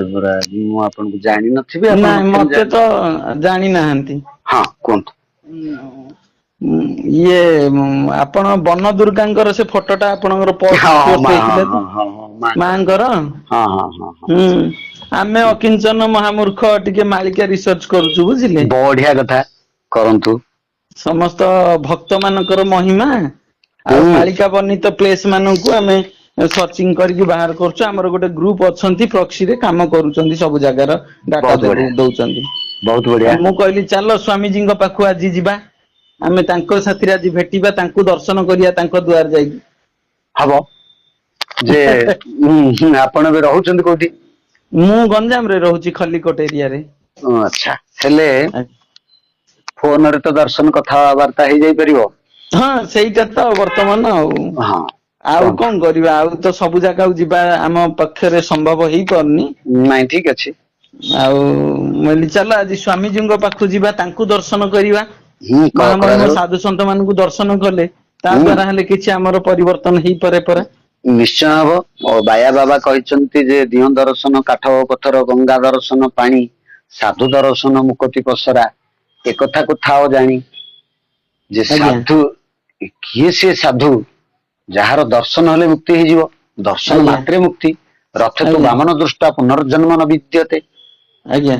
ପୁରା ମୁଁ ଆପଣଙ୍କୁ ଜାଣି ନଥିବି ନାଇଁ ମତେ ତ ଜାଣି ନାହାନ୍ତି। ହଁ କୁହନ୍ତୁ। ଇଏ ଆପଣ ବନ ଦୁର୍ଗାଙ୍କର ସେ ଫଟୋଟା ଆପଣଙ୍କର ହଁ ପୋଷ୍ଟ ମା ହେଇଥିଲା ତ ହଁ ହଁ ହଁ ମାଙ୍କର। ହଁ ହଁ ହଁ ହଁ ହୁଁ ଆମେ ଅକିଞ୍ଚନ ମହାମୂର୍ଖ ଟିକେ ମାଳିକା ରିସର୍ଚ୍ଚ କରୁଛୁ ବୁଝିଲେ। ବଢିଆ କଥା କରନ୍ତୁ। ସମସ୍ତ ଭକ୍ତ ମାନଙ୍କର ମହିମା ଆଉ ହୁଁ ମାଳିକା ବର୍ଣ୍ଣିତ ପ୍ଲେସ୍ ମାନଙ୍କୁ ଆମେ ସର୍ଚ୍ଚିଂ କରିକି ବାହାର କରୁଛୁ ଆମର ଗୋଟେ ଗ୍ରୁପ ଅଛନ୍ତି ପ୍ରକ୍ସିରେ କାମ କରୁଛନ୍ତି ସବୁ ଜାଗାର ଡାଟା ବହୁତ ବଢିଆ ଦଉଛନ୍ତି। ବହୁତ ଆଉ ବଢିଆ ମୁଁ କହିଲି ଚାଲ ସ୍ୱାମୀଜୀଙ୍କ ପାଖକୁ ଆଜି ଯିବା ଆମେ ତାଙ୍କ ସାଥିରେ ଆଜି ଭେଟିବା ତାଙ୍କୁ ଦର୍ଶନ କରିବା ତାଙ୍କ ଦୁଆର ଯାଇକି। ହବ ଯେ ଆପଣ ଏବେ ରହୁଛନ୍ତି କୋଉଠି? ମୁଁ ଗଞ୍ଜାମ ରେ ରହୁଛି ଖଲିକୋଟ ଏରିଆରେ। ଓ ଆଚ୍ଛା ହେଲେ ଫୋନରେ ତ ଦର୍ଶନ କଥାବାର୍ତ୍ତା ହେଇଯାଇ ପାରିବ। ହଁ ସେଇଟା ତ ବର୍ତ୍ତମାନ ହଁ ଆଉ କୁହନ୍ତୁ କଣ କରିବା ଆଉ ତ ସବୁ ଜାଗାକୁ ଯିବା ଆମ ପକ୍ଷରେ ସମ୍ଭବ ହେଇପାରୁନି। ନାଇଁ ଠିକ ଅଛି। ଆଉ ମୁଁ କହିଲି ଚାଲ ଆଜି ସ୍ୱାମୀଜୀଙ୍କ ପାଖକୁ ଯିବା ତାଙ୍କୁ ଦର୍ଶନ କରିବା। ହୁଁ ମହାମହିମ କରାଯାଉ ସାଧୁ ସନ୍ଥ ମାନଙ୍କୁ ଦର୍ଶନ କଲେ ତା ହୁଁ ଦ୍ଵାରା ହେଲେ କିଛି ଆମର ପରିବର୍ତ୍ତନ ହେଇପାରେ ପରା। ନିଶ୍ଚୟ ହବ ମୋ ବାୟା ବାବା କହିଛନ୍ତି ଯେ ଦିଅଁ ଦର୍ଶନ କାଠ ପଥର ଗଙ୍ଗା ଦର୍ଶନ ପାଣି ସାଧୁ ଦର୍ଶନ ମୁକତି ପସରା ଏକଥାକୁ ଥାଅ ଜାଣି ଯେ ଆଜ୍ଞା ସାଧୁ କିଏ ସେ ସାଧୁ ଯାହାର ଦର୍ଶନ ହେଲେ ମୁକ୍ତି ହେଇଯିବ। ଦର୍ଶନ ଆଜ୍ଞା ମାତ୍ରେ ମୁକ୍ତି ରଥ ତୁ ଆଜ୍ଞା ବାମନ ଦୃଷ୍ଟା ପୁନର୍ଜନ୍ମ ନ ବିଦ୍ୟତେ। ଆଜ୍ଞା।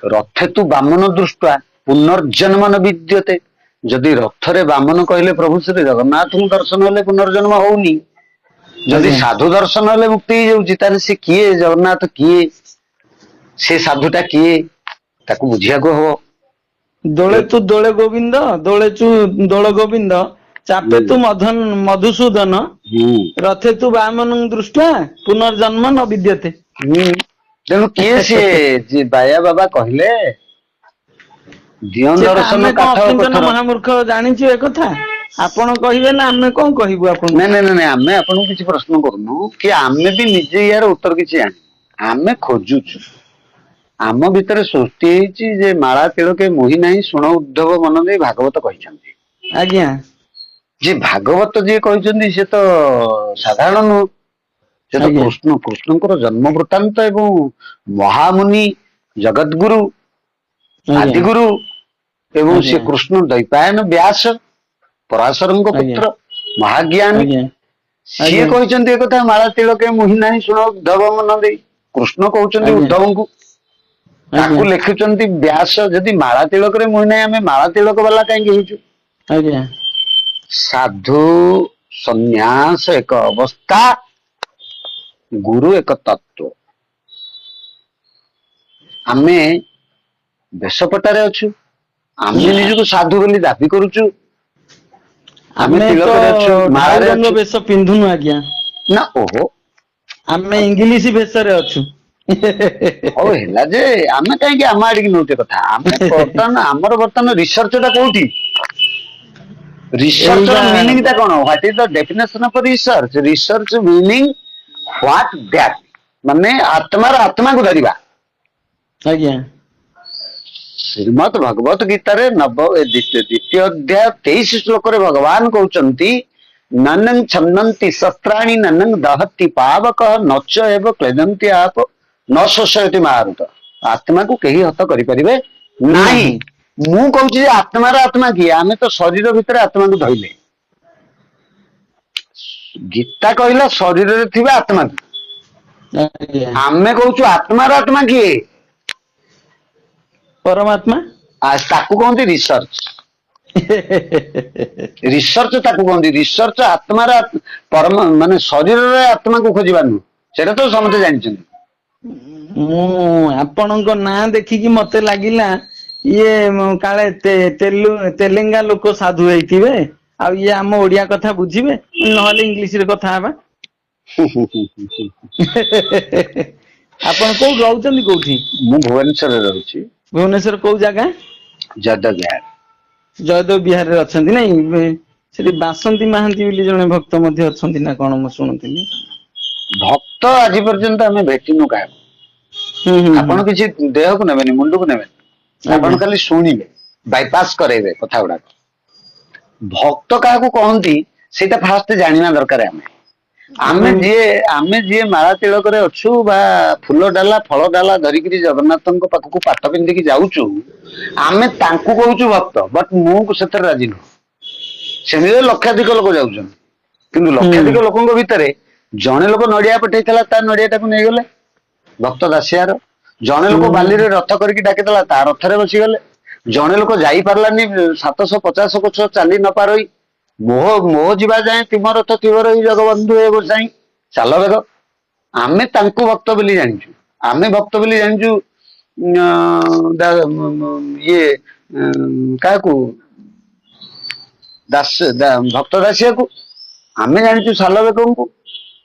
ରଥେ ତୁ ବାମନ ଦୃଷ୍ଟା ପୁନର୍ଜନ୍ମ ନ ବିଦ୍ୟତେ। ଯଦି ରଥରେ ବାମନ କହିଲେ ପ୍ରଭୁ ଶ୍ରୀ ଜଗନ୍ନାଥଙ୍କୁ ଦର୍ଶନ ହେଲେ ପୁନର୍ଜନ୍ମ ହଉନି ଯଦି ଆଜ୍ଞା ସାଧୁ ଦର୍ଶନ ହେଲେ ମୁକ୍ତି ହେଇଯାଉଛି ତାହେଲେ ସେ କିଏ ଜଗନ୍ନାଥ କିଏ? ସେ ସାଧୁ ଟା କିଏ ତାକୁ ବୁଝିବାକୁ ହବ। ଦୋଳେ ତୁ ଦୋଳେ ଗୋବିନ୍ଦ ଦୋଳେଚୁ ଦୋଳ ଗୋବିନ୍ଦ ଚାପେ ହୁଁ ତୁ ମଧୁସୂଦନ ହୁଁ ରଥେ ତୁ ବାମନ ଦୃଷ୍ଟ୍ୟା ପୁନର୍ଜନ୍ମ ନ ବିଦ୍ୟତେ। ହୁଁ ତେଣୁ କିଏ ସିଏ ଯିଏ ବାୟା ବାବା କହିଲେ ଦିଅଁ ସେଟା ଦର୍ଶନ ଆମେ କଣ କାଠ ଅକିଞ୍ଚନ ପଥର ମହାମୂର୍ଖ ଜାଣିଛୁ ଏ କଥା ଆପଣ କହିବେ ନା ଆମେ କଣ କହିବୁ ନାଇଁ ଆପଣଙ୍କୁ। ନାଇଁ ନାଇଁ ଆମେ ଆପଣଙ୍କୁ କିଛି ପ୍ରଶ୍ନ କରୁନୁ କି ଆମେ ବି ନିଜେ ୟାର ଉତ୍ତର କିଛି ଜାଣିନୁ। ଆମେ ଖୋଜୁଛୁ। ଆମ ଭିତରେ ସୃଷ୍ଟି ହେଇଛି ଯେ ମାଳା ତିଳକେ ମୋହି ନାହିଁ ଶୁଣ ଉଦ୍ଧବ ମନ ଦେଇ ଭାଗବତ କହିଛନ୍ତି। ଆଜ୍ଞା। ଯିଏ ଭାଗବତ ଯିଏ କହିଛନ୍ତି ସେ ତ ସାଧାରଣ ନୁହଁ। ସେ ତ ଆଜ୍ଞା କୃଷ୍ଣଙ୍କର ଜନ୍ମ ବୃତ୍ତାନ୍ତ ଏବଂ ମହାମୁନି ଜଗଦଗୁରୁ ଆଜ୍ଞା ଆଦିଗୁରୁ ଏବଂ ଆଜ୍ଞା ସେ କୃଷ୍ଣ ଦ୍ୱୈପାୟନ ବ୍ୟାସ ପରାଶରଙ୍କ ଆଜ୍ଞା ପୁତ୍ର ମହାଜ୍ଞାନୀ ଆଜ୍ଞା ସିଏ ଆଜ୍ଞା କହିଛନ୍ତି ଏକଥା ମାଳା ତିଳକେ ମୁହି ନାହିଁ ଶୁଣ ଉଦ୍ଧବ ମନ ଦେଇ କୃଷ୍ଣ କହୁଛନ୍ତି ଆଜ୍ଞା ଉଦ୍ଧବଙ୍କୁ ଆଜ୍ଞା ତାକୁ ଲେଖୁଛନ୍ତି ବ୍ୟାସ ଯଦି ମାଳା ତିଳକରେ ମୁହି ନାହିଁ ଆମେ ମାଳା ତିଳକ ବାଲା କାହିଁକି ହେଇଛୁ। ଆଜ୍ଞା। ସାଧୁ ସନ୍ନ୍ୟାସ ଏକ ଅବସ୍ଥା ଗୁରୁ ଏକ ତତ୍ଵ। ଆମେ ବେଶପଟାରେ ଅଛୁ ଆମେ ନିଜକୁ ସାଧୁ ବୋଲି ଦାବି କରୁଛୁ। ଆମେ ତ ତିଳକରେ ଅଛୁ ଢାଳୁ ମାଳାରେ ରଙ୍ଗ ଅଛୁ ବେଶ ପିନ୍ଧୁନୁ ଆଜ୍ଞା। ନା ଓହୋ। ଆମେ ଇଂଲିଶ ଭେଷରେ ଅଛୁ। ହଉ ହେଲା ଯେ ଆମେ କାହିଁକି ଆମ ଆଡିକି ନଉଛେ କଥା ଆମେ ବର୍ତ୍ତମାନ ଆମର ରିସର୍ଚ୍ଚ ଟା କୋଉଠି ଏଇ ରିସର୍ଚ୍ଚ ର ବା ମିନିଂ ଟା କଣ what is the definition of research research meaning what that ମାନେ ଆତ୍ମାର ଆତ୍ମାକୁ ଧରିବା। ଆଜ୍ଞା। ଶ୍ରୀମଦ୍ ଭଗବତ ଗୀତାରେ ଦ୍ଵିତୀୟ ଅଧ୍ୟାୟ 23 ଶ୍ଲୋକରେ ଭଗବାନ କହୁଛନ୍ତି ନନଂ ଛନ୍ଦନ୍ତି ଶସ୍ତ୍ରାଣୀ ନନଂ ଦହତି ପାବକ ନଚ ଏବ କ୍ଲେଦନ୍ତି ଆପ୍ ନ ଶୋଷୟତି ମହାରୁତ ଆତ୍ମାକୁ କେହି ହତ କରିପାରିବେ ନାହିଁ। ମୁଁ କହୁଛି ଯେ ଆତ୍ମାର ଆତ୍ମା କିଏ ଆମେ ତ ଶରୀର ଭିତରେ ଆତ୍ମାକୁ ଧଇଲେ। ଗୀତା କହିଲା ଶରୀରରେ ଥିବା ଆତ୍ମାକୁ ଆଜ୍ଞା ଆମେ କହୁଛୁ ଆତ୍ମାର ଆତ୍ମା କିଏ? ପରମାତ୍ମା। ଆ ତାକୁ କହନ୍ତି ରିସର୍ଚ୍ଚ। ରିସର୍ଚ୍ଚ ତାକୁ କୁହନ୍ତି ରିସର୍ଚ୍ଚ ଆତ୍ମାର ପରମ ମାନେ ଶରୀରରେ ଆତ୍ମାକୁ ଖୋଜିବା ନୁହଁ ସେଇଟା ତ ସମସ୍ତେ ଜାଣିଛନ୍ତି। ମୁଁ ଆପଣଙ୍କ ନାଁ ଦେଖିକି ମତେ ଲାଗିଲା ଇଏ କାଳେ ତେଲେଙ୍ଗା ଲୋକ ସାଧୁ ହେଇଥିବେ। ଆଉ ଇଏ ଆମ ଓଡିଆ କଥା ବୁଝିବେ ନହେଲେ ଇଂଲିଶ ରେ କଥା ହବା। ଆପଣ କୋଉଠି ରହୁଛନ୍ତି କୋଉଠି? ମୁଁ ଭୁବନେଶ୍ୱରରେ ରହୁଛି। ଭୁବନେଶ୍ଵର କୋଉ ଜାଗା? ଯାଦବ ବିହାର। ଜୟଦେବ ବିହାରରେ ଅଛନ୍ତି ନାଇଁ ସେଠି ବାସନ୍ତୀ ମହାନ୍ତି ବୋଲି ଜଣେ ଭକ୍ତ ମଧ୍ୟ ଅଛନ୍ତି ନା କଣ ମୁଁ ଶୁଣୁଥିଲି। ଭକ୍ତ ଆଜି ପର୍ଯ୍ୟନ୍ତ ଆମେ ଭେଟିନୁ ହୁଁ ହୁଁ କାହାକୁ ହୁଁ ଆପଣ କିଛି ଦେହକୁ ନେବେନି ମୁଣ୍ଡକୁ ନେବେନି ଆଜ୍ଞା ଆପଣ ଖାଲି ଶୁଣିବେ ବାଇପାସ୍ କରାଇବେ କଥା ଗୁଡାକ। ଭକ୍ତ କାହାକୁ କହନ୍ତି ସେଇଟା ଫାଷ୍ଟ ଜାଣିବା ଦରକାର ଆମେ ଆମେ ଯିଏ ମାଳା ତିଳକରେ ଅଛୁ ବା ଫୁଲ ଡାଲା ଫଳ ଡାଲା ଧରିକିରି ଜଗନ୍ନାଥଙ୍କ ପାଖକୁ ପାଟ ପିନ୍ଧିକି ଯାଉଛୁ, ଆମେ ତାଙ୍କୁ କହୁଛୁ ଭକ୍ତ, ବଟ୍ ମୁଁ ସେଥିରେ ରାଜି ନୁହଁ। ସେମିତି ଲକ୍ଷାଧିକ ଲୋକ ଯାଉଛନ୍ତି, କିନ୍ତୁ ଲକ୍ଷାଧିକ ଲୋକଙ୍କ ଭିତରେ ଜଣେ ଲୋକ ନଡିଆ ପଠେଇଥିଲା, ତା ନଡିଆଟାକୁ ନେଇଗଲେ ଭକ୍ତ ଦାସିଆର। ଜଣେ ଲୋକ ବାଲିରେ ରଥ କରିକି ଡାକିଦେଲା, ତା ରଥରେ ବସିଗଲେ। ଜଣେ ଲୋକ ଯାଇପାରିଲାନି 750 କୋଶ ଚାଲି ନ ପାରଇ, ମୋହ ଯିବା ଯାଏ ତୁମ ରଥ ଥିବର ଏଇ ଜଗବନ୍ଧୁ ଏ ଗୋସାଇଁ ଚାଲ ବେଗ। ଆମେ ତାଙ୍କୁ ଭକ୍ତ ବୋଲି ଜାଣିଛୁ। ଆମେ ଭକ୍ତ ବୋଲି ଜାଣିଛୁ ଇଏ କାହାକୁ ଭକ୍ତ ଦାସିଆକୁ। ଆମେ ଜାଣିଛୁ ସାଲବେଗଙ୍କୁ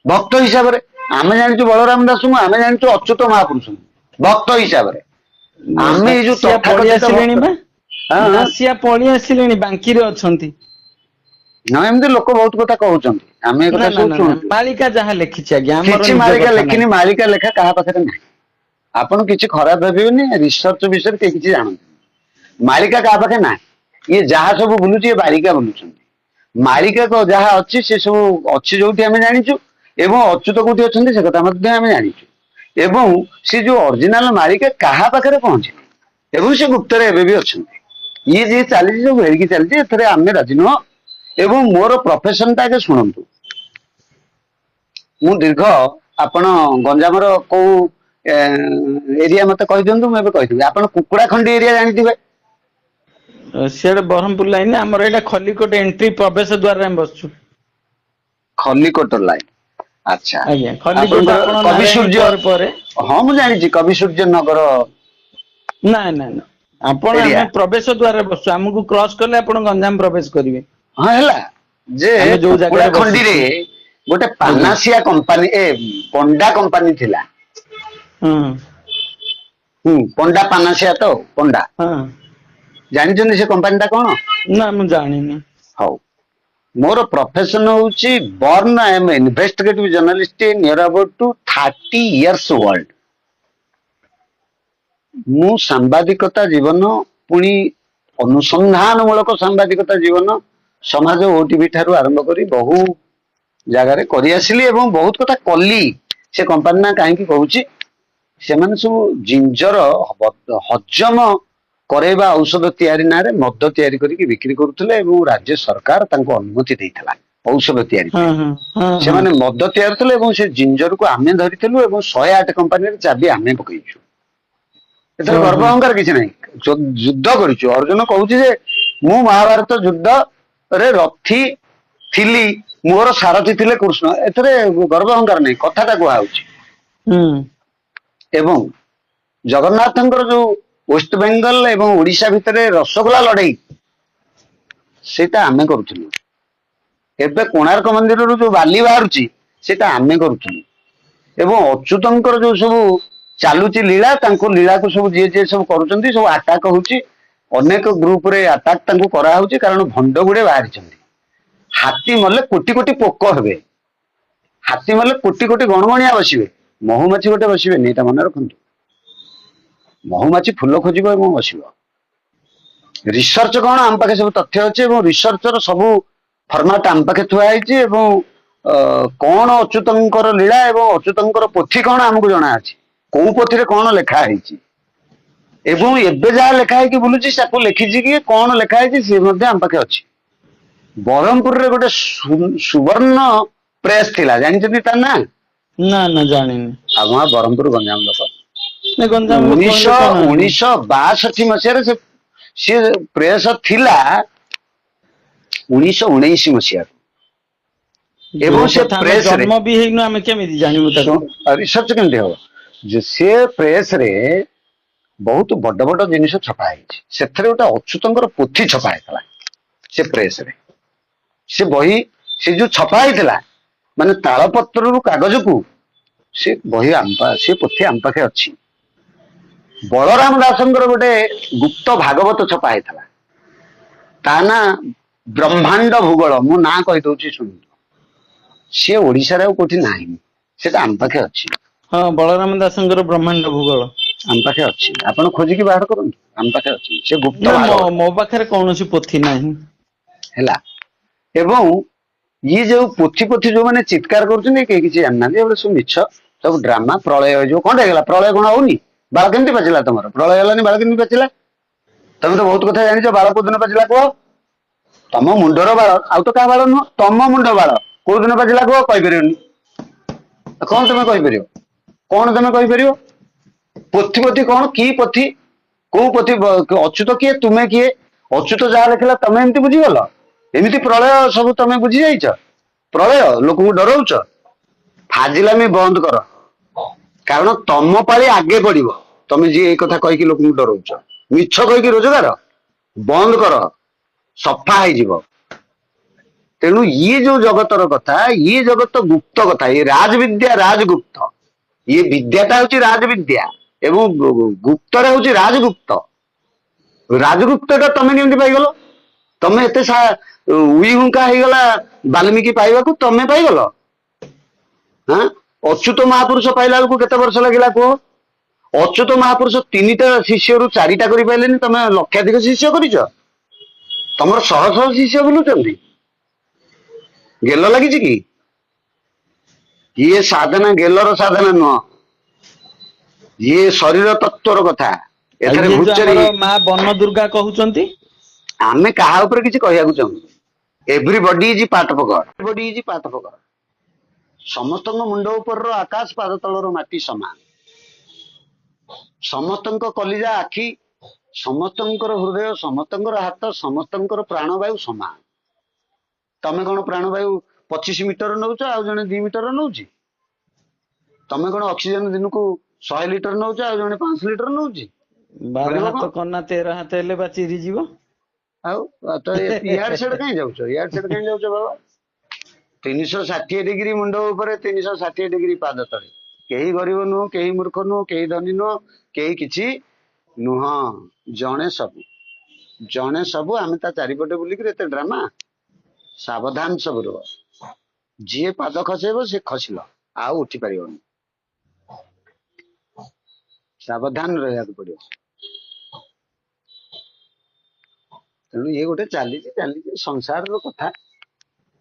ଭକ୍ତ ହିସାବରେ। ଆମେ ଜାଣିଛୁ ବଳରାମ ଦାସଙ୍କୁ, ଆମେ ଜାଣିଛୁ ଅଚ୍ୟୁତ ମହାପୁରୁଷଙ୍କୁ ଭକ୍ତ ହିସାବରେ। ଆମେ ଏଇ ଯୋଉ ଦାସିଆ ପଳେଇ ତଥାକଥିତ ଆସିଲେଣି ଭକ୍ତ, ବା, ଦାସିଆ ପଳେଇ ଆସିଲେଣି, ବାଙ୍କିରେ ଅଛନ୍ତି। ନା ଏମିତି ଲୋକ ବହୁତ କଥା କହୁଛନ୍ତି, ଆମେ ଏ ନା କଥା ନା ସବୁ ନା ନା, ଶୁଣୁଛୁ। ମାଳିକା ଯାହା ଲେଖିଛି ଆଜ୍ଞା, ଆମର କିଛି ନିଜ ମାଳିକା କଥା ନାହିଁ। ଲେଖିନି, ମାଳିକା ଲେଖା କାହା ପାଖରେ ନାହିଁ। ଆପଣ କିଛି ଖରାପ ଭାବିବେନି, ରିସର୍ଚ୍ଚ ବିଷୟରେ କେହି କିଛି ଜାଣନ୍ତି। ମାଳିକା କାହା ପାଖେ ନାହିଁ। ଇଏ ଯାହା ସବୁ ବୁଲୁଛି, ଏ ବାଳିକା ବୁଲୁଛନ୍ତି। ମାଳିକା ଯାହା ଅଛି ସେ ସବୁ ଅଛି ଯୋଉଠି ଆମେ ଜାଣିଛୁ, ଏବଂ ଅଚ୍ୟୁତ କୋଉଠି ଅଛନ୍ତି ସେ କଥା ମଧ୍ୟ ଆମେ ଜାଣିଛୁ। ଏବଂ ସେ ଯୋଉ ଅରିଜିନାଲ ମାଳିକା କାହା ପାଖରେ ପହଞ୍ଚିନି, ଏବଂ ସେ ଗୁପ୍ତରେ ଏବେ ବି ଅଛନ୍ତି। ଇଏ ଯିଏ ଚାଲିଛି ସବୁ ହେଳିକି ଚାଲିଛି, ଏଥିରେ ଆମେ ରାଜି ନୁହଁ। ଏବଂ ମୋର ପ୍ରଫେସନ ଟା ଆଗେ ଶୁଣନ୍ତୁ। ମୁଁ ଦୀର୍ଘ, ଆପଣ ଗଞ୍ଜାମର କୋଉ ଏରିଆ ମତେ କହିଦିଅନ୍ତୁ, ମୁଁ ଏବେ କହିଦେବି। ଆପଣ କୁକୁଡା ଖଣ୍ଡି ଏରିଆ ଜାଣିଥିବେ? ସିଆଡେ ବ୍ରହ୍ମପୁର ଲାଇନ, ଆମର ଏଇଟା ଖଲିକୋଟ ଏଣ୍ଟ୍ରି ପ୍ରବେଶ ଦ୍ୱାରରେ ଆମେ ବସିଛୁ। ଖଲିକୋଟ ଲାଇନ, ଆଚ୍ଛା। ଆଜ୍ଞା, ଖଲିକୋଟ ଆପଣଙ୍କର ଆପଣ କବି ନାରାୟଣୀ ସୂର୍ଯ୍ୟ, ପରେ ହଁ ମୁଁ ଜାଣିଛି କବି ସୂର୍ଯ୍ୟ ନଗର ନାଇଁ ନାଇଁ ନାଇଁ, ଆପଣ ଏରିଆ। ଆମେ ପ୍ରବେଶ ଦ୍ୱାରରେ ବସଛୁ, ଆମକୁ କ୍ରସ କଲେ ଆପଣ ଗଞ୍ଜାମ ପ୍ରବେଶ କରିବେ। ହଁ ହେଲା, ଯେ ଆମେ ଯୋଉ କୁକୁଡା ଜାଗାରେ ଖଣ୍ଡିରେ ବସିଛୁ। ଗୋଟେ ଆଜ୍ଞା। ପାନାସିଆ କମ୍ପାନୀ, ପଣ୍ଡା କମ୍ପାନୀ ଥିଲା। ହଁ ପଣ୍ଡା ପାନାସିଆ ତ ପଣ୍ଡା, ହଁ, ଜାଣିଛନ୍ତି ସେ କମ୍ପାନୀ ଟା କଣ? ନା ମୁଁ ଜାଣିନି। ହଉ, ମୋର ପ୍ରଫେସନ ହଉଛି born I am investigative journalist near about to 30 years old। ମୁଁ ସାମ୍ବାଦିକତା ଜୀବନ, ପୁଣି ଅନୁସନ୍ଧାନ ମୂଳକ ସାମ୍ବାଦିକତା ଜୀବନ, ସମାଜ ଓଟିଭି ଠାରୁ ଆରମ୍ଭ କରି ବହୁ ଜାଗାରେ କରିଆସିଲି ଏବଂ ବହୁତ କଥା କଲି। ସେ କମ୍ପାନୀ ନା କାହିଁକି କହୁଛି, ସେମାନେ ସବୁ ଜିଞ୍ଜର ହଜମ କରେଇବା ଔଷଧ ତିଆରି ନାଁରେ ମଦ ତିଆରି କରିକି ବିକ୍ରି କରୁଥିଲେ, ଏବଂ ରାଜ୍ୟ ସରକାର ତାଙ୍କୁ ଅନୁମତି ଦେଇଥିଲା ଔଷଧ ତିଆରି ହଁ ପାଇଁ। ହଁ ହଁ ହଁ। ସେମାନେ ମଦ ତିଆରି ଥିଲେ, ଏବଂ ସେ ଜିଞ୍ଜରକୁ ଆମେ ଧରିଥିଲୁ, ଏବଂ 108 କମ୍ପାନୀରେ ଚାବି ଆମେ ପକେଇଛୁ। ଏଥିରେ ଗର୍ବ ଓହୋ ଅହଙ୍କାର କିଛି ନାହିଁ। ଯୁଦ୍ଧ କରିଛୁ। ଅର୍ଜୁନ କହୁଛି ଯେ ମୁଁ ମହାଭାରତ ଯୁଦ୍ଧରେ ରଥି ଥିଲି, ମୋର ସାରଥୀ ଥିଲେ କୃଷ୍ଣ। ଏଥିରେ ଗର୍ବ ଅହଙ୍କାର ନାହିଁ, କଥାଟା କୁହାଯାଉଛି। ହୁଁ ଏବଂ ଜଗନ୍ନାଥଙ୍କର ଯୋଉ ୱେଷ୍ଟବେଙ୍ଗଲ ଏବଂ ଓଡିଶା ଭିତରେ ରସଗୋଲା ଲଢେଇ, ସେଇଟା ଆମେ କରୁଥିଲୁ। ଏବେ କୋଣାର୍କ ମନ୍ଦିରରୁ ଯୋଉ ବାଲି ବାହାରୁଛି, ସେଇଟା ଆମେ କରୁଥିଲୁ। ଏବଂ ଅଚ୍ୟୁତଙ୍କର ଯୋଉ ସବୁ ଚାଲୁଛି ଲୀଳା, ତାଙ୍କୁ ଲୀଳାକୁ ସବୁ ଯିଏ ଯିଏ ସବୁ କରୁଛନ୍ତି, ସବୁ ଆଟାକ ହଉଛି। ଅନେକ ଗ୍ରୁପ ରେ ଆଟାକ ତାଙ୍କୁ କରାହଉଛି, କାରଣ ଭଣ୍ଡ ଗୁଡେ ବାହାରିଛନ୍ତି। ହାତୀ ମଲେ କୋଟି କୋଟି ପୋକ ହେବେ, ହାତୀ ମଲେ କୋଟି କୋଟି ଗଣଗଣିଆ ବସିବେ, ମହୁମାଛି ଗୋଟେ ବସିବେନି, ଏଇଟା ମନେ ରଖନ୍ତୁ। ମହୁମାଛି ଫୁଲ ଖୋଜିବ ଏବଂ ବସିବ। ରିସର୍ଚ୍ଚ କଣ, ଆମ ପାଖେ ସବୁ ତଥ୍ୟ ଅଛି, ଏବଂ ରିସର୍ଚ୍ଚର ସବୁ ଫର୍ମାଟ ଆମ ପାଖେ ଥୁଆ ହେଇଛି। ଏବଂ କଣ ଅଚ୍ୟୁତଙ୍କର ଲୀଳା ଏବଂ ଅଚ୍ୟୁତଙ୍କର ପୋଥି କଣ ଆମକୁ ଜଣାଅଛି, କୋଉ ପୋଥିରେ କଣ ଲେଖା ହେଇଛି, ଏବଂ ଏବେ ଯାହା ଲେଖା ହେଇକି ବୁଲୁଛି ତାକୁ ଲେଖିଛି କିଏ, କଣ ଲେଖା ହେଇଛି, ସେ ମଧ୍ୟ ଆମ ପାଖେ ଅଛି। ବ୍ରହ୍ମପୁରରେ ଗୋଟେ ସୁବର୍ଣ୍ଣ ପ୍ରେସ ଥିଲା, ଜାଣିଛନ୍ତି ତା ନା? ନା ନା ଜାଣିନି। ଆମ ବ୍ରହ୍ମପୁର ଗଞ୍ଜାମ ଲୋକ। ନା ଗଞ୍ଜାମ ଲୋକ ହେଲେ ଉଣେଇଶହ କଣ ହେଲା? 1962 ମସିହାରେ ସିଏ ପ୍ରେସ ଥିଲା, 1919 ମସିହାରୁ। ଏବଂ ଯୋଉ ସେ କଥା ଆମେ ପ୍ରେସରେ ଜନ୍ମ ବି ହେଇନୁ, ଆମେ କେମିତି ଜାଣିବୁ ତାକୁ? ରିସର୍ଚ୍ଚ କେମିତି ହବ, ଯେ ସେ ପ୍ରେସରେ ବହୁତ ବଡ ବଡ ଜିନିଷ ଛପା ହେଇଛି। ସେଥିରେ ଗୋଟେ ଅଚ୍ୟୁତଙ୍କର ପୋଥି ଛପା ହେଇଥିଲା ସେ ପ୍ରେସରେ। ସେ ବହି, ସେ ଯୋଉ ଛପା ହେଇଥିଲା, ମାନେ ତାଳପତ୍ରରୁ କାଗଜକୁ, ସେ ବହି ସେ ପୋଥି ଆମ ପାଖେ ଅଛି। ବଳରାମ ଦାସଙ୍କର ଗୋଟେ ଗୁପ୍ତ ଭାଗବତ ଛପା ହେଇଥିଲା, ତା ନା ବ୍ରହ୍ମାଣ୍ଡ ଭୂଗୋଳ। ମୁଁ ନାଁ କହିଦଉଛି ଶୁଣନ୍ତୁ, ସିଏ ଓଡିଶାରେ ଆଉ କୋଉଠି ନାହିଁ, ସେଟା ଆମ ପାଖେ ଅଛି। ହଁ, ବଳରାମ ଦାସଙ୍କର ବ୍ରହ୍ମାଣ୍ଡ ଭୂଗୋଳ ଆମ ପାଖେ ଅଛି, ଆପଣ ଖୋଜିକି ବାହାର କରନ୍ତୁ, ଆମ ପାଖେ ଅଛି। ସେ ଗୁପ୍ତ ନା, ଭାଗବତ ମୋ ପାଖରେ କୌଣସି ପୋଥି ନାହିଁ। ହେଲା। ଏବଂ ଇଏ ଯୋଉ ପୋଥି ପୋଥି ଯୋଉମାନେ ଚିତ୍କାର କରୁଛନ୍ତି କେହି କିଛି ଜାଣିନାହାନ୍ତି, ଏଗୁଡା ସବୁ ମିଛ, ସବୁ ଡ୍ରାମା। ପ୍ରଳୟ ହେଇଯିବ, କଣଟା ହେଇଗଲା? ପ୍ରଳୟ କଣ ହଉନି? ବାଳ କେମିତି ପାଚିଲା ତମର? ପ୍ରଳୟ ହେଲାନି, ବାଳ କେମିତି ପାଚିଲା? ତମେ ତ ବହୁତ କଥା ଜାଣିଛ, ବାଳ କୋଉ ଦିନ ପାଚିଲା କୁହ? ତମ ମୁଣ୍ଡର ବାଳ, ଆଉ ତ କାହା ବାଳ ନୁହଁ, ତମ ମୁଣ୍ଡ ବାଳ କୋଉ ଦିନ ପାଚିଲା କୁହ? କହିପାରିବନି। କଣ ତମେ କହିପାରିବ? କଣ ତମେ କହିପାରିବ? ପୋଥି ପୋଥି କଣ? କି ପୋଥି? କୋଉ ପୋଥି? ଅଚ୍ୟୁତ କିଏ? ତୁମେ କିଏ? ଅଚ୍ୟୁତ ଯାହା ଲେଖିଲା ତମେ ଏମିତି ବୁଝିଗଲ? ଏମିତି ପ୍ରଳୟ ସବୁ ତମେ ବୁଝି ଯାଇଛ? ପ୍ରଳୟ ଲୋକଙ୍କୁ ଡରଉଛ? ଫାଜିଲାମି ବନ୍ଦ କର, କାରଣ ତମ ପାଳି ଆଗେ ପଡିବ। ତମେ ଯିଏ ଏଇ କଥା କହିକି ଲୋକଙ୍କୁ ଡରଉଛ, ମିଛ କହିକି ରୋଜଗାର ବନ୍ଦ କର, ସଫା ହେଇଯିବ। ତେଣୁ ଇଏ ଯୋଉ ଜଗତର କଥା, ଇଏ ଜଗତ ଗୁପ୍ତ କଥା, ଇଏ ରାଜବିଦ୍ୟା, ରାଜଗୁପ୍ତ। ଇଏ ବିଦ୍ୟାଟା ହଉଛି ରାଜବିଦ୍ୟା ଏବଂ ଗୁପ୍ତଟା ହଉଛି ରାଜଗୁପ୍ତ। ରାଜଗୁପ୍ତଟା ତମେ କେମିତି ପାଇଗଲ? ତମେ ଏତେ ଉଇ ହୁଙ୍କା ହେଇଗଲା ବାଲ୍ମୀକି ପାଇବାକୁ, ତମେ ପାଇଗଲ? ହଁ, ଅଚ୍ୟୁତ ମହାପୁରୁଷ ପାଇଲା ବେଳକୁ କେତେ ବର୍ଷ ଲାଗିଲା କୁହ? ଅଚ୍ୟୁତ ମହାପୁରୁଷ 3ଟା ଶିଷ୍ୟରୁ 4ଟା କରିପାରିଲେନି, ତମେ ଲକ୍ଷାଧିକ ଶିଷ୍ୟ କରିଛ। ତମର ଶହ ଶହ ଶିଷ୍ୟ ବୁଲୁଛନ୍ତି, ଗେଲ ଲାଗିଛି କି? ଇଏ ସାଧନା ଗେଲର ସାଧନା ନୁହଁ, ଇଏ ଶରୀର ତତ୍ଵର କଥା। ଆଉ ଏଥିରେ ଇଏ ଯୋଉ ଭୁଚରି ଆମର ମା ବନ ଦୁର୍ଗା କହୁଛନ୍ତି, ଆମେ କାହା ଉପରେ କିଛି କହିବାକୁ ଚାହୁଁନୁ। Everybody is part of God, everybody is part of God. ସମସ୍ତଙ୍କ ମୁଣ୍ଡ ଉପରର ଆକାଶ ପାଦ ତଳର ମାଟି ସମାନ। ସମସ୍ତଙ୍କ କଲିଜା ଆଖି, ସମସ୍ତଙ୍କର ହୃଦୟ, ସମସ୍ତଙ୍କର ହାତ, ସମସ୍ତଙ୍କର ପ୍ରାଣବାୟୁ ସମାନ। ତମେ କଣ ପ୍ରାଣବାୟୁ 25 ମିଟର ନଉଛ, ଆଉ ଜଣେ 2 ମିଟର ନଉଛି? ତମେ କଣ ଅକ୍ସିଜେନ ଦିନକୁ 100 ଲିଟର ନଉଛ, ଆଉ ଜଣେ 5 ଲିଟର ନଉଛି? 12 କରିବ କଣ? ହାତ କନା 13 ହାତ ହେଲେ ବା ଚିରିଯିବ। ଆଉ ତ ଇଆଡେ ସିଆଡେ କାହିଁ ଯାଉଛ? ଇଆଡେ ସିଆଡେ କାହିଁ ଯାଉଛ ବାବା? 360 ଡିଗ୍ରୀ ମୁଣ୍ଡ ଉପରେ, 360 ଡିଗ୍ରୀ ପାଦ ତଳେ। କେହି ଗରିବ ନୁହଁ, କେହି ମୂର୍ଖ ନୁହଁ, କେହି ଧନୀ ନୁହଁ, କେହି କିଛି ନୁହଁ। ଜଣେ ସବୁ, ଜଣେ ସବୁ। ଆମେ ତା ଚାରିପଟେ ବୁଲିକିରି ଏତେ ଡ୍ରାମା। ସାବଧାନ ସବୁ ରୁହ। ଯିଏ ପାଦ ଖସେଇବ ସେ ଖସିଲ, ଆଉ ଉଠି ପାରିବନି। ସାବଧାନ ରହିବାକୁ ପଡିବ। ତେଣୁ ଇଏ ଗୋଟେ ଚାଲିଛି ଚାଲିଛି ସଂସାରର କଥା।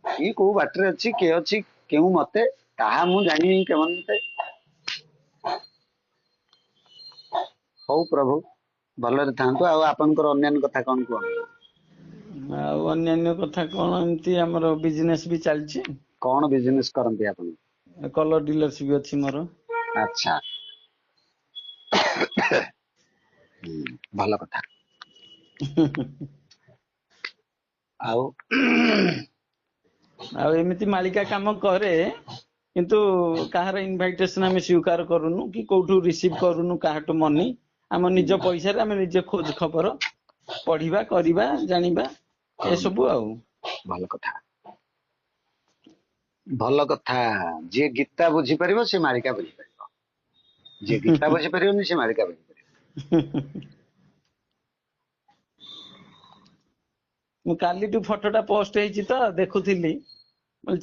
କିଏ କୋଉ ବାଟରେ ଅଛି, କିଏ ଅଛି କେଉଁ ମତେ, ତାହା ମୁଁ ଜାଣିନି କେମତେ। ହଉ ପ୍ରଭୁ ଭଲରେ ଥାନ୍ତୁ। ଆଉ ଆପଣଙ୍କର ଅନ୍ୟାନ୍ୟ କଥା କଣ କୁହନ୍ତୁ? ଆଉ ଅନ୍ୟାନ୍ୟ କଥା କଣ, ଏମିତି ଆମର ବିଜନେସ ବି ଚାଲିଛି। କଣ ବିଜନେସ କରନ୍ତି ଆପଣ? କଲର ଡିଲରସିପ ଅଛି ମୋର। ଆଚ୍ଛା। ଭଲ କଥା। ଆଉ ଆଉ ଏମିତି ମାଳିକା କାମ କରେ, କିନ୍ତୁ କାହାର ଇନଭାଇଟେସନ ଆମେ ସ୍ୱୀକାର କରୁନୁ, କି କୋଉଠୁ ରିସିଭ କରୁନୁ କାହାଠୁ ମନି। ଆମ ନିଜ ପଇସାରେ ଆମେ ନିଜେ ଖୋଜ ଖବର ପଢିବା, କରିବା, ଜାଣିବା, କରନ୍ତୁ, ଏସବୁ ଆଉ। ଭଲ କଥା। ଭଲ କଥା। ଯିଏ ଗୀତା ବୁଝିପାରିବ ସେ ମାଳିକା ବୁଝିପାରିବ, ଯିଏ ଗୀତା ବୁଝିପାରିବନି ସେ ମାଳିକା ବୁଝିପାରିବ। ମୁଁ କାଲିଠୁ ଫଟୋଟା ପୋଷ୍ଟ ହେଇଛି ତ ଦେଖୁଥିଲି,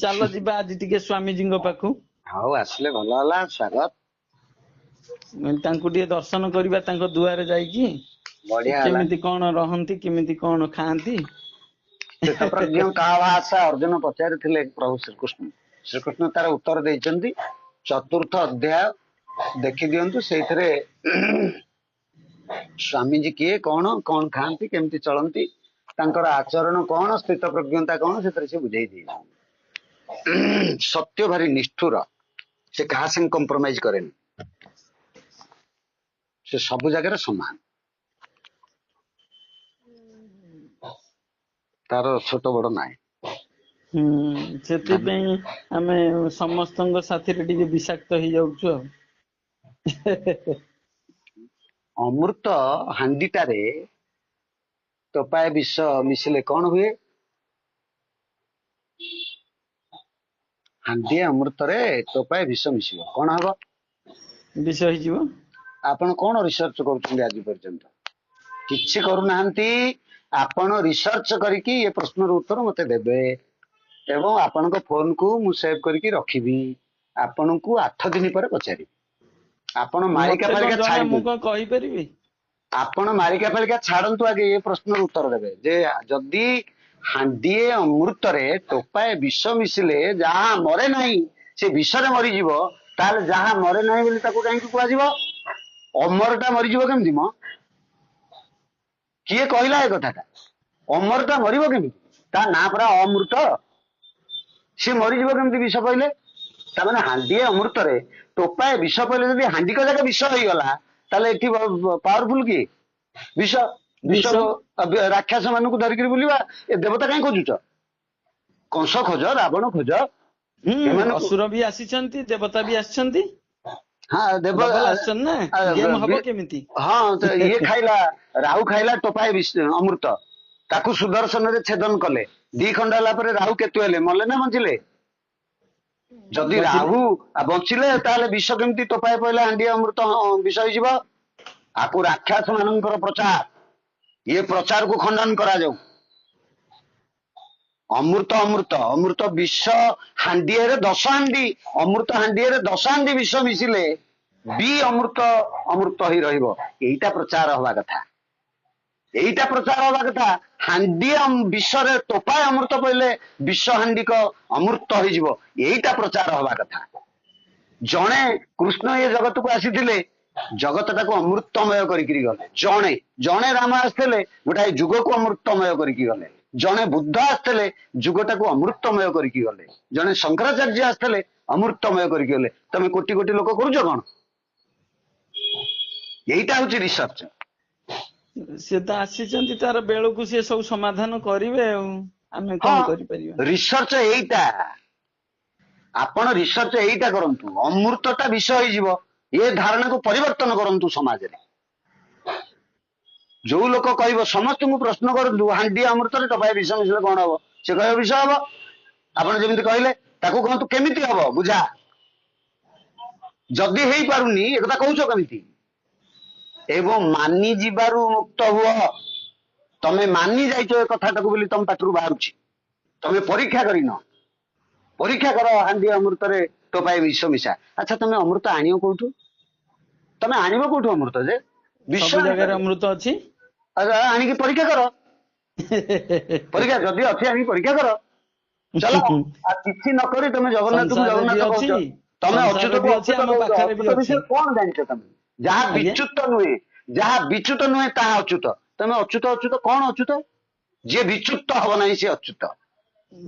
ଚାଲ ଯିବା ଆଜି ଟିକେ ସ୍ୱାମୀଜୀଙ୍କ ପାଖକୁ। ହଉ ଆସିଲେ ଭଲ ହେଲା, ସ୍ୱାଗତ। ତାଙ୍କୁ ଟିକେ ଦର୍ଶନ କରିବା, ତାଙ୍କ ଦୁଆରେ ଯାଇକି ବଢିଆ ହେଲା। କେମିତି କଣ ରହନ୍ତି, କେମିତି କଣ ଖାଆନ୍ତି। ସ୍ଥିତପ୍ରଜ୍ଞ କାହା ଭାଷା ଅର୍ଜୁନ ପଚାରିଥିଲେ ପ୍ରଭୁ ଶ୍ରୀକୃଷ୍ଣ। ଶ୍ରୀକୃଷ୍ଣ ତାର ଉତ୍ତର ଦେଇଛନ୍ତି। 4ର୍ଥ ଅଧ୍ୟାୟ ଦେଖି ଦିଅନ୍ତୁ, ସେଇଥିରେ ସ୍ୱାମୀଜୀ କିଏ, କଣ କଣ ଖାଆନ୍ତି, କେମିତି ଚଳନ୍ତି, ତାଙ୍କର ଆଚରଣ କଣ, ସ୍ଥିତପ୍ରଜ୍ଞତା କଣ, ସେଥିରେ ସେ ବୁଝେଇ ଦେଇଛନ୍ତି। ସତ୍ୟ ଭାରି ନିଷ୍ଠୁର, ସେ କାହା ସାଙ୍ଗେ କମ୍ପ୍ରମାଇଜ କରେନି, ସେ ସବୁ ଜାଗାରେ ସମାନ। ତାର ଛୋଟ ବଡ ନାହିଁ। ସେଥିପାଇଁ ଆମେ ସମସ୍ତଙ୍କ ସାଥିରେ ଟିକେ ବିଷାକ୍ତ ହେଇଯାଉଛୁ ଆଉ। ଅମୃତ ହାଣ୍ଡିଟାରେ ଟୋପାଏ ବିଷ ମିଶିଲେ କଣ ହୁଏ? ହାଣ୍ଡିଏ ଅମୃତରେ ଟୋପାଏ ବିଷ ମିଶିବ, କଣ ହବ? ବିଷ ହେଇଯିବ। ଆପଣ କଣ ରିସର୍ଚ୍ଚ କରୁଛନ୍ତି ଆଜି ପର୍ଯ୍ୟନ୍ତ? କିଛି କରୁନାହାନ୍ତି। ଆପଣ ରିସର୍ଚ୍ଚ କରିକି ଏ ପ୍ରଶ୍ନର ଉତ୍ତର ମତେ ଦେବେ, ଏବଂ ଆପଣଙ୍କ ଫୋନକୁ ମୁଁ ସେଭ୍ କରିକି ରଖିବି। ଆପଣଙ୍କୁ 8 ଦିନ ପରେ ପଚାରିବି। ଆପଣ ମାଳିକା ମତେ କଣ ଫାଳିକା ଜଣା, ଛାଡି ମୁଁ ଦିଅନ୍ତୁ। କଣ କହିପାରିବି? ଆପଣ ମାଳିକା ଫାଳିକା ଛାଡନ୍ତୁ, ଆଗେ ଏ ପ୍ରଶ୍ନର ଉତ୍ତର ଦେବେ ଯେ ଯଦି ହାଣ୍ଡିଏ ଅମୃତରେ ଟୋପାଏ ବିଷ ମିଶିଲେ ଯାହା ମରେ ନାହିଁ ସେ ବିଷରେ ମରିଯିବ, ତାହେଲେ ଯାହା ମରେ ନାହିଁ ବୋଲି ତାକୁ କାହିଁକି କୁହାଯିବ? ଅମରଟା ମରିଯିବ କେମିତି ମ? କିଏ କହିଲା ଏ କଥାଟା? ଅମରଟା ମରିବ କେମିତି? ତା ନାଁ ପରା ଅମୃତ। ସିଏ ମରିଯିବ କେମିତି ବିଷ ପଇଲେ? ତାମାନେ ହାଣ୍ଡିଏ ଅମୃତରେ ଟୋପାଏ ବିଷ ପଇଲେ ଯଦି ହାଣ୍ଡିକ ଯାକ ବିଷ ହେଇଗଲା, ତାହେଲେ ଏଠି ପାୱାରଫୁଲ କିଏ? ବିଷ। ବିଷ ବିଷ। ରାକ୍ଷସ ମାନଙ୍କୁ ଧରିକିରି ବୁଲିବା। ଏ ଦେବତା କାହିଁ ଖୋଜୁଛ? କଂସ ଖୋଜ, ରାବଣ ଖୋଜ, ଏମାନଙ୍କୁ। ଅସୁର ବି ଆସିଛନ୍ତି, ଦେବତା ବି ଆସିଛନ୍ତି, ହଁ ଦେବ ଡବଲ ଆସିଛନ୍ତି ନା, ଗେମ୍ ହବ କେମିତି? ହଁ ଇଏ ଖାଇଲା, ରାହୁ ଖାଇଲା ଟୋପାଏ ଅମୃତ, ତାକୁ ସୁଦର୍ଶନରେ ଛେଦନ କଲେ, 2 ଖଣ୍ଡ ହେଲା ପରେ ରାହୁ କେତୁ ହେଲେ, ମଲେ ନା ବଞ୍ଚିଲେ? ଯଦି ବଞ୍ଚିଲେ। ରାହୁ ବଞ୍ଚିଲେ ତାହେଲେ ବିଷ କେମିତି ଟୋପାଏ ପଇଲେ ହାଣ୍ଡିଏ ଅମୃତ ବିଷ ହେଇଯିବ? ଆକୁ ରାକ୍ଷସ ମାନଙ୍କର ପ୍ରଚାର, ଇଏ ପ୍ରଚାରକୁ ଖଣ୍ଡନ କରାଯାଉ। ଅମୃତ ଅମୃତ ଅମୃତ ବିଷ ହାଣ୍ଡିଏରେ 10 ହାଣ୍ଡି, ଅମୃତ ହାଣ୍ଡିଏରେ 10 ହାଣ୍ଡି ବିଷ ମିଶିଲେ ବି ଅମୃତ ଅମୃତ ହେଇ ରହିବ। ଏଇଟା ପ୍ରଚାର ହବା କଥା, ଏଇଟା ପ୍ରଚାର ହବା କଥା। ହାଣ୍ଡିଏ ବିଷରେ ଟୋପାଏ ଅମୃତ ପଇଲେ ବିଷ ହାଣ୍ଡିକ ଅମୃତ ହେଇଯିବ, ଏଇଟା ପ୍ରଚାର ହବା କଥା। ଜଣେ କୃଷ୍ଣ ଏ ଜଗତକୁ ଆସିଥିଲେ, ଜଗତଟାକୁ ଅମୃତମୟ କରିକିରି ଗଲେ। ଜଣେ ଜଣେ ରାମ ଆସିଥିଲେ, ଗୋଟାଏ ଯୁଗକୁ ଅମୃତମୟ କରିକି ଗଲେ। ଜଣେ ବୁଦ୍ଧ ଆସିଥିଲେ, ଯୁଗଟାକୁ ଅମୃତମୟ କରିକି ଗଲେ। ଜଣେ ଶଙ୍କରାଚାର୍ଯ୍ୟ ଆସିଥିଲେ, ଅମୃତମୟ କରିକି ଗଲେ। ତମେ କୋଟି କୋଟି ଲୋକ କରୁଛ କଣ? ଏଇଟା ହଉଛି ରିସର୍ଚ୍ଚ। ସିଏ ତ ଆସିଛନ୍ତି, ତାର ବେଳକୁ ସିଏ ସବୁ ସମାଧାନ କରିବେ, ଆଉ ଆମେ ହଁ, କଣ କରିପାରିବା? ରିସର୍ଚ୍ଚ ଏଇଟା। ଆପଣ ରିସର୍ଚ୍ଚ ଏଇଟା କରନ୍ତୁ, ଅମୃତଟା ବିଷ ହେଇଯିବ, ଏ ଧାରଣାକୁ ପରିବର୍ତ୍ତନ କରନ୍ତୁ ସମାଜରେ। ଯୋଉ ଲୋକ କହିବ, ସମସ୍ତଙ୍କୁ ପ୍ରଶ୍ନ କରନ୍ତୁ, ହାଣ୍ଡିଏ ଅମୃତରେ ଟୋପାଏ ବିଷ ମିଶିଲେ କଣ ହବ? ସେ କହିବ ବିଷ ହବ। ଆପଣ ଯେମିତି କହିଲେ, ତାକୁ କୁହନ୍ତୁ କେମିତି ହବ ବୁଝା। ଯଦି ହେଇପାରୁନି ଏକଥା କହୁଛ କେମିତି? ଏବଂ ମାନି ଯିବାରୁ ମୁକ୍ତ ହୁଅ। ତମେ ମାନି ଯାଇଛ ଏ କଥାଟାକୁ ବୋଲି ତମ ପାଟିରୁ ବାହାରୁଛି, ତମେ ପରୀକ୍ଷା କରିନ। ପରୀକ୍ଷା କର, ହାଣ୍ଡିଏ ଅମୃତରେ ଟୋପାଏ ବିଷ ମିଶା। ଆଚ୍ଛା, ତମେ ଅମୃତ ଆଣିବ କୋଉଠୁ? ତମେ ଆଣିବ କୋଉଠୁ ଅମୃତ ଯେ? ବିଷ ସବୁ ଜାଗାରେ ଆଣିପାରିବ? ଅମୃତ ଅଛି। ଆଣିକି ପରୀକ୍ଷା କର। ପରୀକ୍ଷା ଯଦି ଅଛି ଆଣିକି ପରୀକ୍ଷା କର। ଚାଲ। ଆଉ କିଛି ନ କରି ତମେ ଜଗନ୍ନାଥକୁ ସଂସାରରେ ବି ଜଗନ୍ନାଥ ଅଛି, କହୁଛ, ତମେ ସଂସାରରେ ଅଚ୍ୟୁତକୁ ବି ଅଛି, ଅଚ୍ୟୁତ ଆମ କହୁଛ। ପାଖରେ ବି ଅଚ୍ୟୁତ ଅଛି। ବିଷୟରେ କଣ ଜାଣିଛ ତମେ? ଯାହା ଆଜ୍ଞା। ବିଚ୍ୟୁତ ନୁହେଁ, ଯାହା ବିଚ୍ୟୁତ ନୁହେଁ ତାହା ଅଚ୍ୟୁତ। ତମେ ଅଚ୍ୟୁତ ଅଚ୍ୟୁତ କଣ ଅଚ୍ୟୁତ? ଯିଏ ବିଚ୍ୟୁତ ହବ ନାହିଁ ସେ ଅଚ୍ୟୁତ।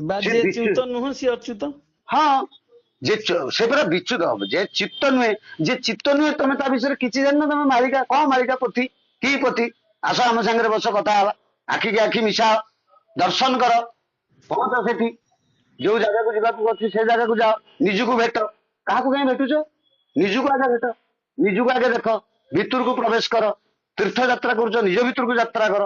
ବା ସେ ଯିଏ ବିଚ୍ୟୁତ, ଚ୍ୟୁତ ନୁହଁ ସିଏ ଅଚ୍ୟୁତ। ହଁ, ସେ ପୁରା ବିଚ୍ୟୁତ ହବ। ଯେ ଚିତ୍ତ ନୁହେଁ, ଯେ ଚିତ୍ତ ନୁହେଁ, ତମେ ତା ବିଷୟରେ କିଛି ଜାଣିନ। ତମେ ମାଳିକା କଣ, ମାଳିକା ପୋଥି କି ପୋଥି? ଆସ ଆମ ସାଙ୍ଗରେ ବସ, କଥା ହବା, ଆଖିକି ଆଖି ମିଶାଅ, ଦର୍ଶନ କର, ପହଞ୍ଚ ସେଠି। ଯୋଉ ଜାଗାକୁ ଯିବାକୁ ଅଛି ସେ ଜାଗାକୁ ଯାଅ, ନିଜକୁ ଭେଟ। କାହାକୁ କାହିଁ ଭେଟୁଛ? ନିଜକୁ ଆଗେ ଭେଟ, ନିଜକୁ ଆଗେ ଦେଖ, ଭିତରକୁ ପ୍ରବେଶ କର। ତୀର୍ଥ ଯାତ୍ରା କରୁଛ, ନିଜ ଭିତରକୁ ଯାତ୍ରା କର।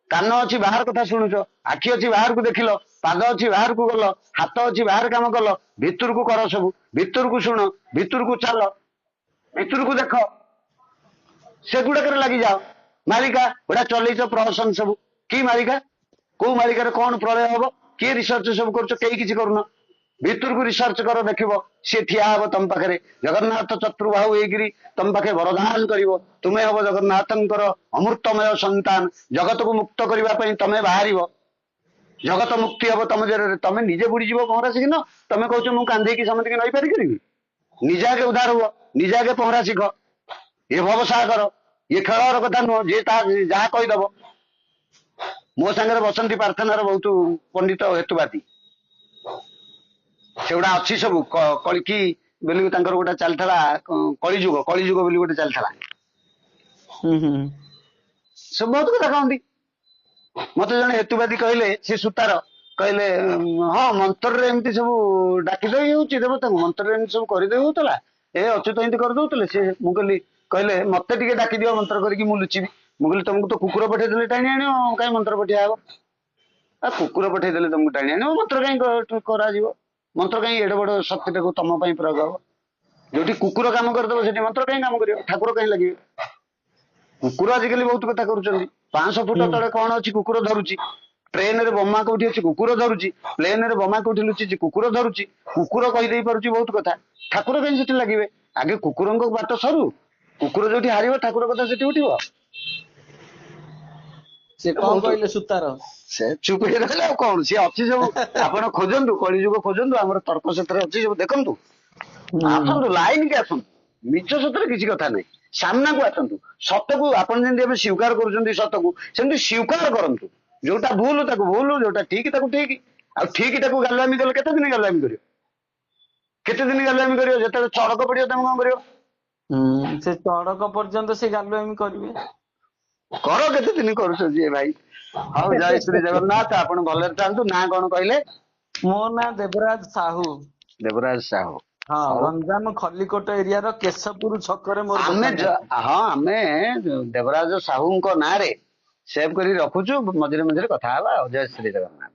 କାନ ଅଛି ବାହାର କଥା ଶୁଣୁଛ, ଆଖି ଅଛି ବାହାରକୁ ଦେଖିଲ, ପାଦ ଅଛି ବାହାରକୁ ଗଲ, ହାତ ଅଛି ବାହାର କାମ କଲ, ଭିତରକୁ କର ସବୁ, ଭିତରକୁ ଶୁଣ, ଭିତରକୁ ଚାଲ, ଭିତରକୁ ଦେଖ, ସେଗୁଡାକରେ ଲାଗିଯାଅ। ମାଳିକା ଗୁଡା ଚଲେଇଛ ପ୍ରହସନ ସବୁ, କି ମାଳିକା? କୋଉ ମାଳିକାରେ କଣ ପ୍ରଳୟ ହବ? କିଏ ରିସର୍ଚ୍ଚ ସବୁ କରୁଛ? କେହି କିଛି କରୁନ। ଭିତରକୁ ରିସର୍ଚ୍ଚ କର, ଦେଖିବ ସିଏ ଠିଆ ହବ ତମ ପାଖରେ, ଜଗନ୍ନାଥ ଚତୁର୍ବାହୁ ହେଇକିରି ତମ ପାଖେ ବରଦାନ କରିବ। ତୁମେ ହବ ଜଗନ୍ନାଥଙ୍କର ଅମୃତମୟ ସନ୍ତାନ। ଜଗତକୁ ମୁକ୍ତ କରିବା ପାଇଁ ତମେ ବାହାରିବ, ଜଗତ ମୁକ୍ତି ହବ ତମ ଜରିଆରେ। ତମେ ନିଜେ ବୁଡିଯିବ ପହଁରା ଶିଖିନ, ତମେ କହୁଛ ମୁଁ କାନ୍ଧେଇକି ସମସ୍ତଙ୍କୁ ନଈ ପାରି କରିବି? ନିଜେ ଆଗେ ଉଦ୍ଧାର ହୁଅ, ନିଜେ ଆଗେ ପହଁରା ଶିଖ। ଏ ଭବସାଗର, ଇଏ ଖେଳର କଥା ନୁହଁ, ଯିଏ ଯାହା କହିଦବ। ମୋ ସାଙ୍ଗରେ ବସନ୍ତି ପ୍ରାର୍ଥନାର ବହୁତ ପଣ୍ଡିତ ହେତୁବାଦୀ, ସେଗୁଡା ଅଛି ସବୁ। କଳିକି ବୋଲି ତାଙ୍କର ଗୋଟେ ଚାଲିଥିଲା, କଳିଯୁଗ, କଳିଯୁଗ ବୋଲି ଗୋଟେ ଚାଲିଥିଲା। ସେ ବହୁତ କଥା କହନ୍ତି। ମତେ ଜଣେ ହେତୁବାଦୀ କହିଲେ, ସେ ସୂତାର, କହିଲେ ହଁ ମନ୍ତ୍ରରେ ଏମିତି ସବୁ ଡାକିଦେଇ ହଉଛି ଦେବତାଙ୍କୁ, ମନ୍ତ୍ରରେ ଏମିତି ସବୁ କରିଦେଇ ହଉଥିଲା, ଏ ଅଚ୍ୟୁତ ଏମିତି କରିଦଉଥିଲେ। ସେ ମୁଁ କହିଲେ ମତେ ଟିକେ ଡାକିଦିଅ ମନ୍ତ୍ର କରିକି ମୁଁ ଲୁଚିବି। ମୁଁ କହିଲି ତମକୁ ତ କୁକୁର ପଠେଇଦେଲେ ଟାଣି ଆଣିବ, କାହିଁ ମନ୍ତ୍ର ପଠେଇବା ହବ? କୁକୁର ପଠେଇଦେଲେ ତମକୁ ଟାଣି ଆଣିବ, ମନ୍ତ୍ର କାହିଁ କରାଯିବ? ମନ୍ତ୍ର କାହିଁ ଏଡେ ବଡ ଶକ୍ତିଟାକୁ ତମ ପାଇଁ ପ୍ରୟୋଗ ହବ? ଯୋଉଠି କୁକୁର କାମ କରିଦବ ସେଠି ମନ୍ତ୍ର କାହିଁ କାମ କରିବ? ଠାକୁର କାହିଁ ଲାଗିବେ? କୁକୁର ଆଜିକାଲି ବହୁତ କଥା କରୁଛନ୍ତି। 500 ଫୁଟ ତଳେ କଣ ଅଛି କୁକୁର ଧରୁଛି, ଟ୍ରେନରେ ବୋମା କୋଉଠି ଅଛି କୁକୁର ଧରୁଛି, ପ୍ଲେନରେ ବୋମା କୋଉଠି ଲୁଚିଛି କୁକୁର ଧରୁଛି, କୁକୁର କହିଦେଇ ପାରୁଛି ବହୁତ କଥା। ଠାକୁର କାହିଁ ସେଠି ଲାଗିବେ? ଆଗେ କୁକୁରଙ୍କ ବାଟ ସରୁ, କୁକୁର ଯୋଉଠି ହାରିବ ଠାକୁର କଥା ସେଠି ଉଠିବ। ସେ କଣ ବହୁତ କହିଲେ ସୂତାର? ସେ ଚୁପ ହେଇ ରହିଲେ ଆଉ କଣ, ସିଏ ଅଛି ସବୁ। ଆପଣ ଖୋଜନ୍ତୁ, କଳିଯୁଗ ଖୋଜନ୍ତୁ, ଆମର ତର୍କ କ୍ଷେତ୍ରରେ ଅଛି ସବୁ, ଦେଖନ୍ତୁ। ଆସନ୍ତୁ, ଲାଇନ କି ଆସନ୍ତୁ, ମିଛ ସତରେ କିଛି କଥା ନାହିଁ, ସାମ୍ନାକୁ ଆସନ୍ତୁ। ସତକୁ ଆପଣ ଯେମିତି ଏବେ ସ୍ୱୀକାର କରୁଛନ୍ତି ସତକୁ, ସେମିତି ସ୍ୱୀକାର କରନ୍ତୁ। ଯୋଉଟା ଭୁଲ ତାକୁ ଭୁଲ, ଯୋଉଟା ଠିକ ତାକୁ ଠିକ। ଆଉ ଠିକ ଟାକୁ ଗାଲୁଆମି କଲେ କେତେ ଦିନ ଗାଲୁଆମି କରିବ? କେତେ ଦିନ ଗାଲୁଆମି କରିବ? ଯେତେବେଳେ ଚଡ଼କ ପଡିବ ତମେ କଣ କରିବ? ସେ ଚଡକ ପର୍ଯ୍ୟନ୍ତ ସେ ଗାଲୁଆମି କରିବେ। କର, କେତେ ଦିନ କରୁଛନ୍ତି ଏ ଭାଇ। ହଉ, ଜୟ ଶ୍ରୀ ଜଗନ୍ନାଥ। ଆପଣ ଭଲରେ ଥାନ୍ତୁ। ନାଁ କଣ କହିଲେ? ମୋ ନାଁ ଦେବରାଜ ସାହୁ। ଦେବରାଜ ସାହୁ। ହଁ, ହଉ, ଗଞ୍ଜାମ ଖଲିକୋଟ ଏରିଆର କେଶପୁର ଛକରେ ମୋର ଆମେ ଦୋକାନ ଅଛି। ହଁ, ଆମେ ଦେବରାଜ ସାହୁଙ୍କ ନାଁରେ ସେଭ୍ କରି ରଖୁଛୁ, ମଝିରେ ମଝିରେ କଥା ହବା ଆଉ। ଜୟ ଶ୍ରୀ ଜଗନ୍ନାଥ।